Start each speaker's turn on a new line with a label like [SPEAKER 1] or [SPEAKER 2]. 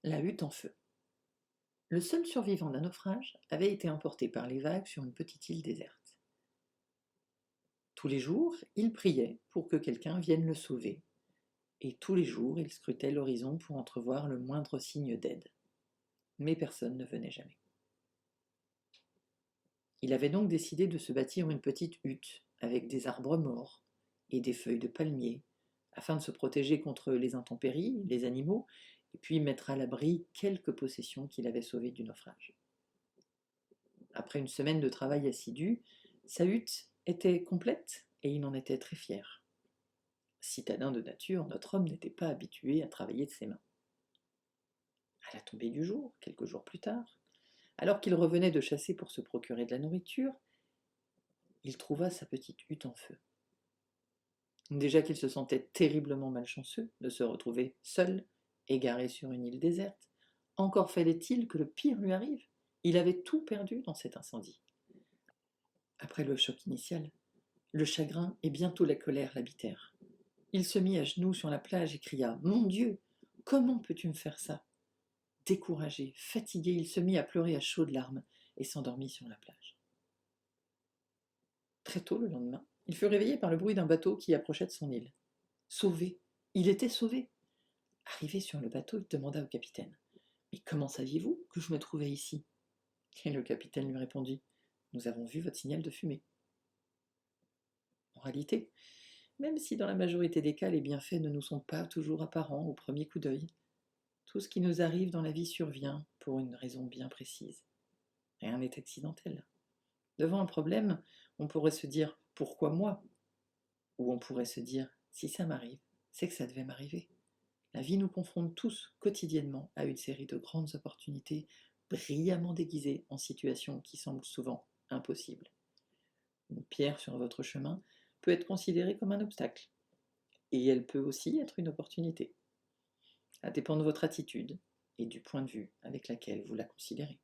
[SPEAKER 1] La hutte en feu. Le seul survivant d'un naufrage avait été emporté par les vagues sur une petite île déserte. Tous les jours, il priait pour que quelqu'un vienne le sauver, et tous les jours il scrutait l'horizon pour entrevoir le moindre signe d'aide. Mais personne ne venait jamais. Il avait donc décidé de se bâtir une petite hutte avec des arbres morts et des feuilles de palmier, afin de se protéger contre les intempéries, les animaux, et puis mettre à l'abri quelques possessions qu'il avait sauvées du naufrage. Après une semaine de travail assidu, sa hutte était complète et il en était très fier. Citadin de nature, notre homme n'était pas habitué à travailler de ses mains. À la tombée du jour, quelques jours plus tard, alors qu'il revenait de chasser pour se procurer de la nourriture, il trouva sa petite hutte en feu. Déjà qu'il se sentait terriblement malchanceux de se retrouver seul, égaré sur une île déserte, encore fallait-il que le pire lui arrive. Il avait tout perdu dans cet incendie. Après le choc initial, le chagrin et bientôt la colère l'habitèrent. Il se mit à genoux sur la plage et cria : « Mon Dieu, comment peux-tu me faire ça ?» Découragé, fatigué, il se mit à pleurer à chaudes larmes et s'endormit sur la plage. Très tôt le lendemain, il fut réveillé par le bruit d'un bateau qui approchait de son île. Sauvé! Il était sauvé! Arrivé sur le bateau, il demanda au capitaine : « Mais comment saviez-vous que je me trouvais ici ?» Et le capitaine lui répondit : « Nous avons vu votre signal de fumée. » En réalité, même si dans la majorité des cas les bienfaits ne nous sont pas toujours apparents au premier coup d'œil, tout ce qui nous arrive dans la vie survient pour une raison bien précise. Rien n'est accidentel. Devant un problème, on pourrait se dire : « Pourquoi moi ?» Ou on pourrait se dire : « Si ça m'arrive, c'est que ça devait m'arriver. » La vie nous confronte tous quotidiennement à une série de grandes opportunités brillamment déguisées en situations qui semblent souvent impossibles. Une pierre sur votre chemin peut être considérée comme un obstacle, et elle peut aussi être une opportunité. Ça dépend de votre attitude et du point de vue avec lequel vous la considérez.